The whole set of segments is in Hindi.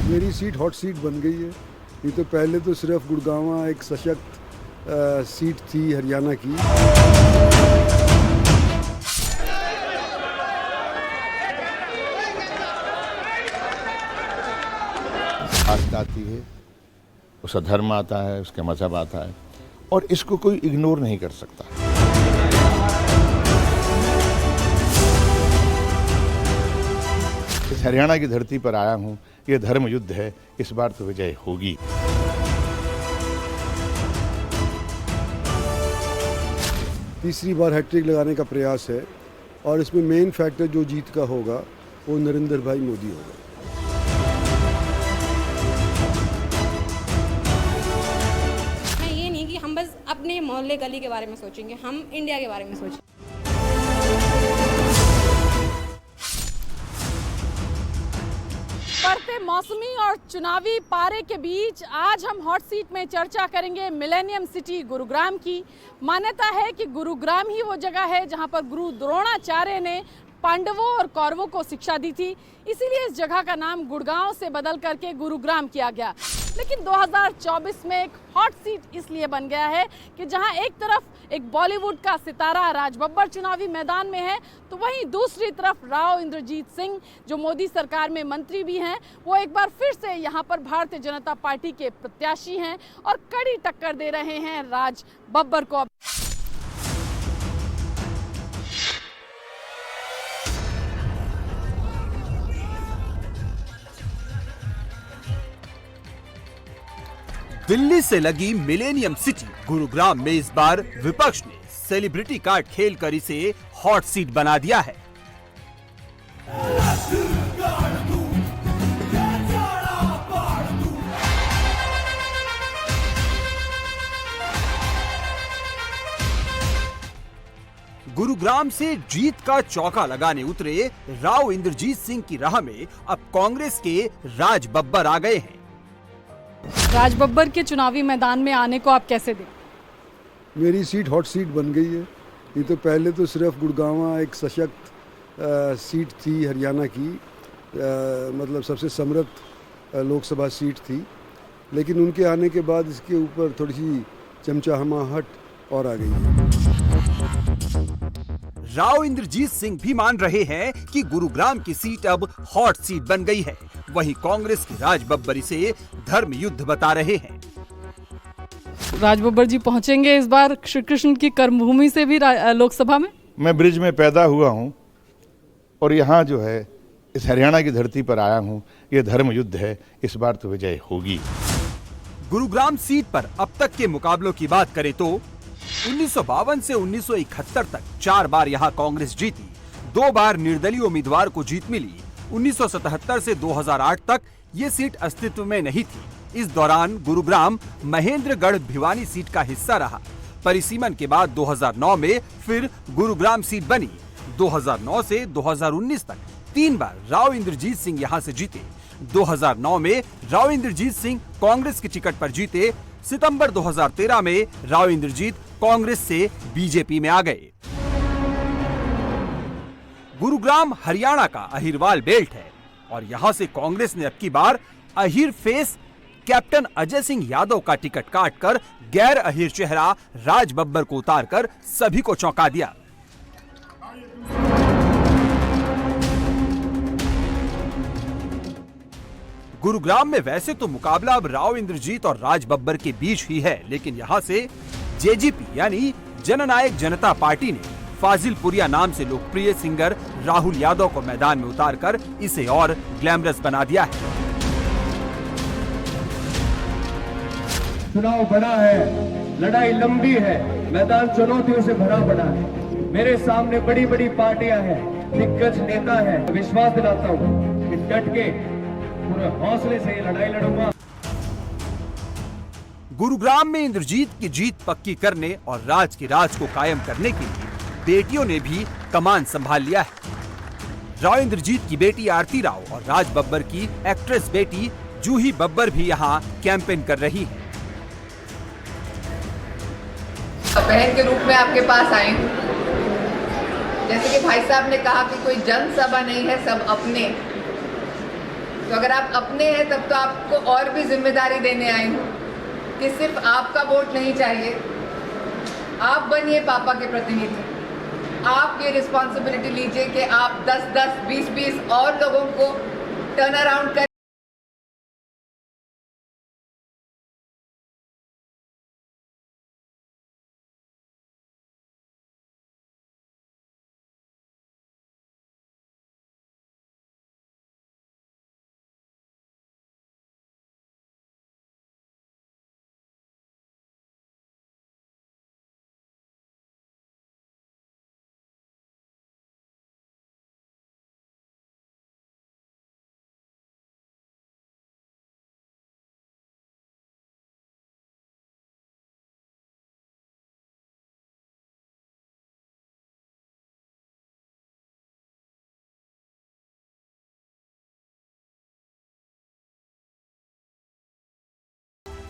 मेरी सीट हॉट सीट बन गई है। नहीं तो पहले तो सिर्फ गुड़गांव एक सशक्त सीट थी हरियाणा की। आस्था आती है, उसका धर्म आता है, उसका मजहब आता है और इसको कोई इग्नोर नहीं कर सकता। इस हरियाणा की धरती पर आया हूं, ये धर्म युद्ध है, इस बार तो विजय होगी। तीसरी बार हैट्रिक लगाने का प्रयास है और इसमें मेन फैक्टर जो जीत का होगा वो नरेंद्र भाई मोदी होगा। ये नहीं कि हम बस अपने मोहल्ले गली के बारे में सोचेंगे, हम इंडिया के बारे में सोचेंगे। बढ़ते मौसमी और चुनावी पारे के बीच आज हम हॉट सीट में चर्चा करेंगे मिलेनियम सिटी गुरुग्राम की। मान्यता है कि गुरुग्राम ही वो जगह है जहां पर गुरु द्रोणाचार्य ने पांडवों और कौरवों को शिक्षा दी थी, इसीलिए इस जगह का नाम गुड़गांव से बदल करके गुरुग्राम किया गया। लेकिन 2024 में एक हॉट सीट इसलिए बन गया है कि जहां एक तरफ एक बॉलीवुड का सितारा राज बब्बर चुनावी मैदान में है, तो वहीं दूसरी तरफ राव इंद्रजीत सिंह जो मोदी सरकार में मंत्री भी हैं, वो एक बार फिर से यहां पर भारतीय जनता पार्टी के प्रत्याशी हैं और कड़ी टक्कर दे रहे हैं राज बब्बर को। दिल्ली से लगी मिलेनियम सिटी गुरुग्राम में इस बार विपक्ष ने सेलिब्रिटी कार्ड खेलकर इसे हॉट सीट बना दिया है। गुरुग्राम से जीत का चौका लगाने उतरे राव इंद्रजीत सिंह की राह में अब कांग्रेस के राज बब्बर आ गए हैं। राज बब्बर के चुनावी मैदान में आने को आप कैसे दें? मेरी सीट हॉट सीट बन गई है। नहीं तो पहले तो सिर्फ गुड़गांव एक सशक्त सीट थी हरियाणा की, मतलब सबसे समृद्ध लोकसभा सीट थी। लेकिन उनके आने के बाद इसके ऊपर थोड़ी सी चमचाहमाहट और आ गई है। राव इंद्रजीत सिंह भी मान रहे हैं कि गुरुग्राम की सीट अब हॉट सीट बन गई है। वहीं कांग्रेस की राज बब्बर इसे धर्म युद्ध बता रहे हैं। राज बब्बर जी पहुंचेंगे इस बार श्री कृष्ण की कर्मभूमि से भी लोकसभा में। मैं ब्रिज में पैदा हुआ हूं और यहाँ जो है इस हरियाणा की धरती पर आया हूं, ये धर्म युद्ध है, इस बार तो विजय होगी। गुरुग्राम सीट पर अब तक के मुकाबलों की बात करें तो 1952 से 1971 तक 4 बार यहाँ कांग्रेस जीती, 2 बार निर्दलीय उम्मीदवार को जीत मिली। 1977 से 2008 तक ये सीट अस्तित्व में नहीं थी। इस दौरान गुरुग्राम महेंद्रगढ़ भिवानी सीट का हिस्सा रहा। परिसीमन के बाद 2009 में फिर गुरुग्राम सीट बनी। 2009 से 2019 तक 3 बार राव इंद्रजीत सिंह यहाँ से जीते। 2009 में राव इंद्रजीत सिंह कांग्रेस की टिकट पर जीते। सितंबर 2013 में राव इंद्रजीत कांग्रेस से बीजेपी में आ गए। गुरुग्राम हरियाणा का अहिरवाल बेल्ट है और यहां से कांग्रेस ने अब की बार अहिर फेस कैप्टन अजय सिंह यादव का टिकट काटकर गैर अहिर चेहरा राज बब्बर को उतारकर सभी को चौंका दिया। गुरुग्राम में वैसे तो मुकाबला अब राव इंद्रजीत और राज बब्बर के बीच ही है, लेकिन यहां से जेजीपी यानी जननायक जनता पार्टी ने फाजिलपुरिया नाम से लोकप्रिय सिंगर राहुल यादव को मैदान में उतारकर इसे और ग्लैमरस बना दिया है। चुनाव बड़ा है, लड़ाई लंबी है, मैदान चुनौतियों से भरा पड़ा है। मेरे सामने बड़ी बड़ी पार्टियां हैं, दिग्गज नेता है। विश्वास दिलाता हूँ कि डट के पूरे हौसले से ये लड़ाई लड़ूंगा। गुरुग्राम में इंद्रजीत की जीत पक्की करने और राज की राज को कायम करने के लिए बेटियों ने भी कमान संभाल लिया है। राव इंद्रजीत की बेटी आरती राव और राज बब्बर की एक्ट्रेस बेटी जूही बब्बर भी यहाँ कैंपेन कर रही है। बहन के रूप में आपके पास आई हूँ। जैसे कि भाई साहब ने कहा कि कोई जनसभा नहीं है, सब अपने। तो अगर आप अपने हैं तब तो आपको और भी जिम्मेदारी देने आई हूँ कि सिर्फ आपका वोट नहीं चाहिए, आप बनिए पापा के प्रतिनिधि। आप ये रिस्पॉन्सिबिलिटी लीजिए कि आप 10-10, 20-20 और लोगों को टर्न अराउंड कर।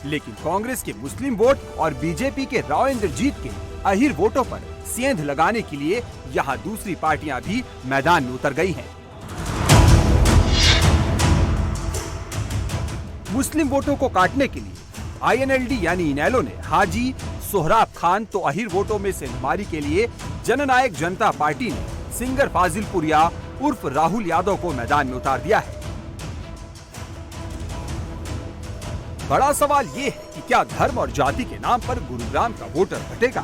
लेकिन कांग्रेस के मुस्लिम वोट और बीजेपी के राव इंद्रजीत के अहिर वोटों पर सेंध लगाने के लिए यहाँ दूसरी पार्टियां भी मैदान में उतर गई हैं। मुस्लिम वोटों को काटने के लिए INLD यानी इनेलो ने हाजी सोहराब खान तो अहिर वोटों में सेंधमारी के लिए जननायक जनता पार्टी ने सिंगर फाजिलपुरिया उर्फ राहुल यादव को मैदान में उतार दिया है। बड़ा सवाल ये है कि क्या धर्म और जाति के नाम पर गुरुग्राम का वोटर घटेगा?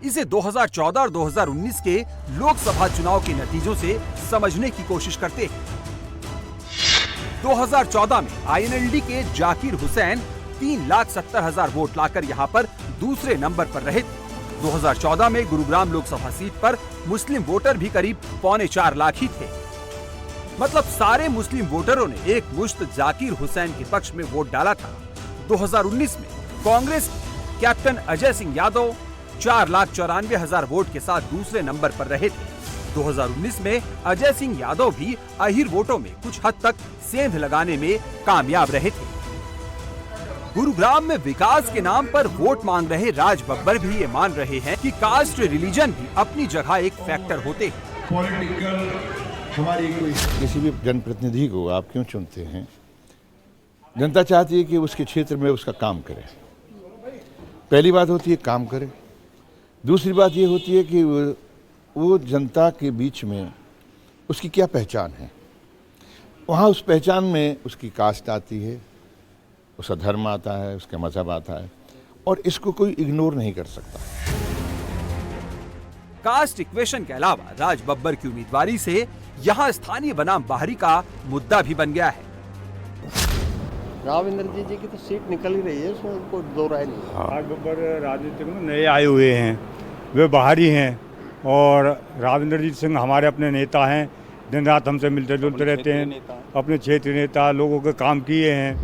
इसे 2014 और 2019 के लोकसभा चुनाव के नतीजों से समझने की कोशिश करते हैं। 2014 में INLD के जाकिर हुसैन 3,70,000 वोट लाकर यहां पर दूसरे नंबर पर रहे थे। 2014 में गुरुग्राम लोकसभा सीट पर मुस्लिम वोटर भी करीब 3.25 लाख ही थे। मतलब सारे मुस्लिम वोटरों ने एक मुश्त जाकिर हुसैन के पक्ष में वोट डाला था। 2019 में कांग्रेस कैप्टन अजय सिंह यादव 4,94,000 वोट के साथ दूसरे नंबर पर रहे थे। 2019 में अजय सिंह यादव भी अहिर वोटों में कुछ हद तक सेंध लगाने में कामयाब रहे थे। गुरुग्राम में विकास के नाम पर वोट मांग रहे राज बब्बर भी ये मान रहे हैं कि कास्ट रिलीजन भी अपनी जगह एक फैक्टर होते हैं। पॉलिटिकल हमारी कोई किसी भी जनप्रतिनिधि को आप क्यों चुनते हैं? जनता चाहती है कि उसके क्षेत्र में उसका काम करे। पहली बात होती है काम करे। दूसरी बात ये होती है कि वो जनता के बीच में उसकी क्या पहचान है। वहाँ उस पहचान में उसकी कास्ट आती है, उसका धर्म आता है, उसका मजहब आता है, और इसको कोई इग्नोर नहीं कर सकता। कास्ट इक्वेशन के अलावा राज बब्बर की उम्मीदवारी से यहाँ स्थानीय बनाम बाहरी का मुद्दा भी बन गया है। राव इंद्रजीत जी की तो सीट निकल ही रही है, उसमें कोई दो राय नहीं। राज बब्बर राजनीति में नए आए हुए हैं, वे बाहरी हैं, और राव इंद्रजीत सिंह हमारे अपने नेता हैं, दिन रात हमसे मिलते जुलते रहते हैं, अपने क्षेत्रीय नेता, लोगों के काम किए हैं।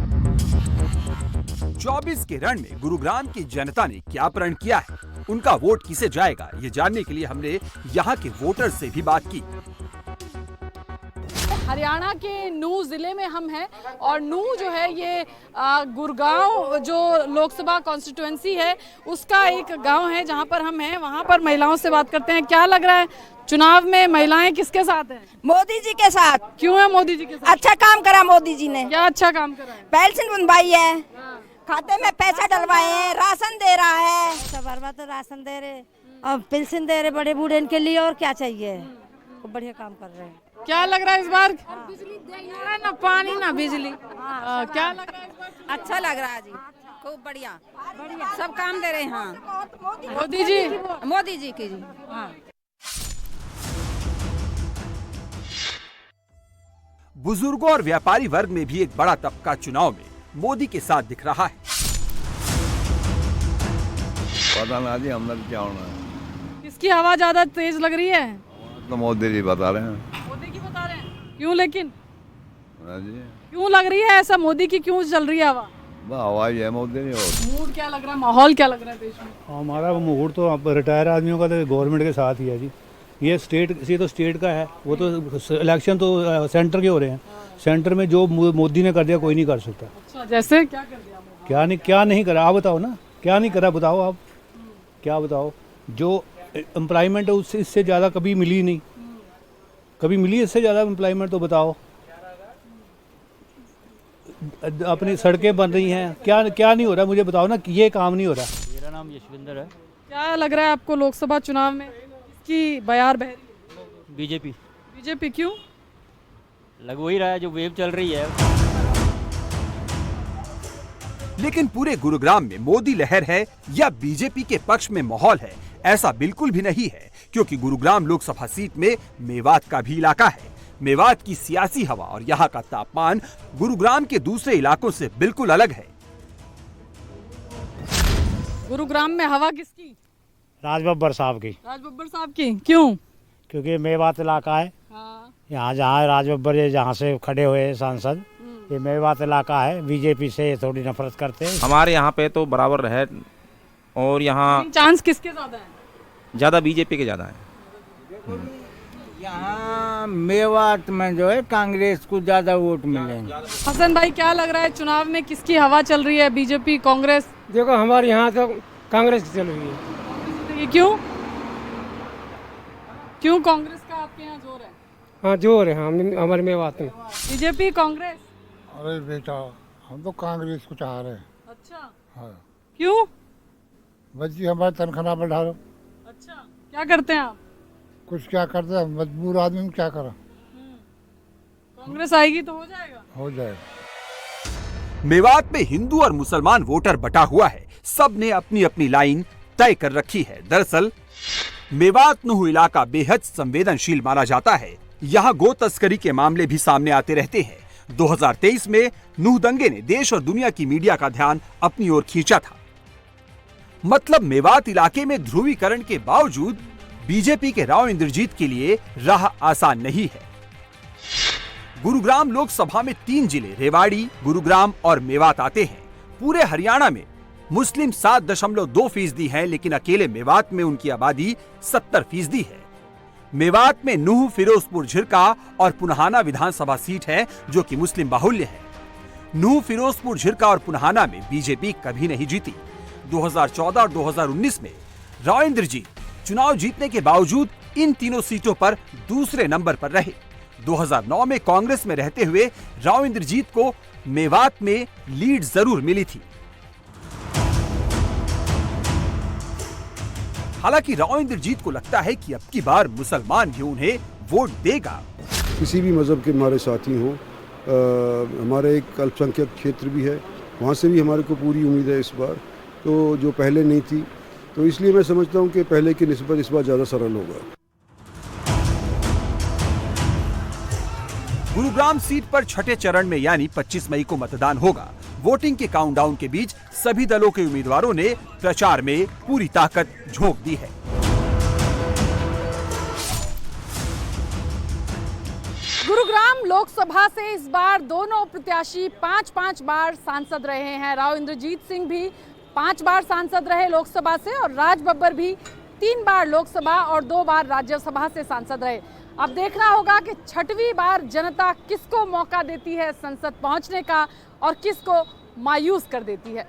24 के रण में गुरुग्राम की जनता ने क्या प्रण किया है, उनका वोट किसे जाएगा, ये जानने के लिए हमने यहाँ के वोटर से भी बात की। हरियाणा के नूह जिले में हम हैं और नूह जो है ये गुड़गांव जो लोकसभा कॉन्स्टिट्यूएंसी है उसका एक गांव है जहां पर हम हैं। वहां पर महिलाओं से बात करते हैं। क्या लग रहा है चुनाव में महिलाएं किसके साथ हैं? मोदी जी के साथ। क्यों है मोदी जी के साथ? अच्छा काम करा मोदी जी ने। क्या अच्छा काम करा है? पेंशन बनवाई है, खाते में पैसा डलवाए हैं, राशन दे रहा है, सब बार तो राशन दे रहे और पेंशन दे रहे बड़े बूढ़े के लिए, और क्या चाहिए। तो बढ़िया काम कर रहे हैं। क्या लग रहा है इस बार? बिजली ना पानी ना बिजली। क्या लग रहा है इस बार? अच्छा लग रहा है जी, खूब बढ़िया बढ़िया सब काम दे रहे हैं। हाँ मोदी जी की जी। हाँ बुजुर्गों और व्यापारी वर्ग में भी एक बड़ा तबका चुनाव में मोदी के साथ दिख रहा है। पता ना जी, हमने क्या होना है। किसकी हवा ज्यादा तेज लग रही है? तो मोदी जी बता रहे हैं। मोदी की बता रहे हैं। क्यों लेकिन? जी क्यों लग रही है ऐसा? मोदी की क्यों चल रही है हवा? हवा ही है मोदी जी। और मूड क्या लग रहा है, माहौल क्या लग रहा है देश में? हमारा मूड तो अब रिटायर आदमियों का तो गवर्नमेंट के साथ ही है जी। ये तो स्टेट का है, वो तो इलेक्शन तो सेंटर के हो रहे हैं। सेंटर में जो मोदी ने कर दिया कोई नहीं कर सकता। अच्छा, जैसे क्या कर दिया? क्या नहीं करा आप बताओ ना, क्या नहीं करा बताओ आप, क्या बताओ। जो एम्प्लॉयमेंट है उससे इससे ज़्यादा कभी मिली नहीं, कभी मिली इससे ज़्यादा एम्प्लॉयमेंट, तो बताओ। अपनी सड़कें बन रही हैं, क्या क्या नहीं हो रहा मुझे बताओ ना कि ये काम नहीं हो रहा। मेरा नाम यशविंदर है। क्या लग रहा है आपको लोकसभा चुनाव में किसकी बयार बह रही है? बीजेपी। बीजेपी क्यों? लग वही रहा है जो वेव चल रही है। लेकिन पूरे गुरुग्राम में मोदी लहर है या बीजेपी के पक्ष में माहौल है, ऐसा बिल्कुल भी नहीं है, क्योंकि गुरुग्राम लोकसभा सीट में मेवात का भी इलाका है। मेवात की सियासी हवा और यहाँ का तापमान गुरुग्राम के दूसरे इलाकों से बिल्कुल अलग है। गुरुग्राम में हवा किसकी? राज बब्बर साहब की। राज बब्बर साहब की क्यों? क्योंकि मेवात इलाका है। हाँ। यहाँ जहाँ राज बब्बर जहाँ से खड़े हुए सांसद, ये मेवात इलाका है। बीजेपी से थोड़ी नफरत करते हैं। हमारे यहाँ पे तो बराबर है और यहाँ चांस किसके ज्यादा है? ज़्यादा बीजेपी के ज़्यादा है। यहाँ मेवात में जो है कांग्रेस को ज्यादा वोट मिलेंगे। हसन भाई क्या लग रहा है चुनाव में किसकी हवा चल रही है? बीजेपी, कांग्रेस? देखो हमारे यहाँ तो कांग्रेस चल रही है। ये क्यों? क्यों कांग्रेस का आपके यहाँ जोर है? हाँ जोर है, हमारे मेवात में। बीजेपी, कांग्रेस? अरे बेटा हम तो कांग्रेस को चाह रहे हैं। अच्छा। हाँ। क्यों? बच्ची हमारे तनख्वाह बढ़ा लो। अच्छा, क्या करते हैं आप? कुछ क्या करते हैं, मजबूर आदमी में क्या करा। कांग्रेस आएगी तो हो जाएगा। हो जाएगा। मेवात में हिंदू और मुसलमान वोटर बटा हुआ है। सब ने अपनी अपनी लाइन तय कर रखी है। दरअसल मेवात नूह इलाका बेहद संवेदनशील माना जाता है। यहाँ गो तस्करी के मामले भी सामने आते रहते हैं। 2023 में नूह दंगे ने देश और दुनिया की मीडिया का ध्यान अपनी ओर खींचा था। मतलब मेवात इलाके में ध्रुवीकरण के बावजूद बीजेपी के राव इंद्रजीत के लिए राह आसान नहीं है। गुरुग्राम लोकसभा में 3 जिले रेवाड़ी, गुरुग्राम और मेवात आते हैं। पूरे हरियाणा में मुस्लिम 7.2% हैं, लेकिन अकेले मेवात में उनकी आबादी 70% है। मेवात में नूह, फिरोजपुर झिरका और पुन्हाना विधानसभा सीट है जो कि मुस्लिम बाहुल्य है। नूह, फिरोजपुर झिरका और पुन्हाना में बीजेपी कभी नहीं जीती। 2014 और 2019 में राव इंद्रजीत चुनाव जीतने के बावजूद इन तीनों सीटों पर दूसरे नंबर पर रहे। 2009 में कांग्रेस में रहते हुए राव इंद्रजीत को मेवात में लीड जरूर मिली थी। हालांकि राव इंद्रजीत को लगता है कि अब की बार मुसलमान भी उन्हें वोट देगा। किसी भी मज़हब के हमारे साथी हों, हमारा एक अल्पसंख्यक क्षेत्र भी है, वहाँ से भी हमारे को पूरी उम्मीद है इस बार, तो जो पहले नहीं थी, तो इसलिए मैं समझता हूँ कि पहले की निस्बत इस बार ज़्यादा सरल होगा। गुरुग्राम सीट पर छठे चरण में यानी 25 मई को मतदान होगा। वोटिंग के काउंटडाउन के बीच सभी दलों के उम्मीदवारों ने प्रचार में पूरी ताकत झोंक दी है। गुरुग्राम लोकसभा से इस बार दोनों प्रत्याशी 5-5 बार सांसद रहे हैं। राव इंद्रजीत सिंह भी 5 बार सांसद रहे लोकसभा से और राज बब्बर भी 3 बार लोकसभा और 2 बार राज्यसभा से सांसद रहे। अब देखना होगा कि 6वीं बार जनता किसको मौका देती है संसद पहुंचने का और किसको मायूस कर देती है।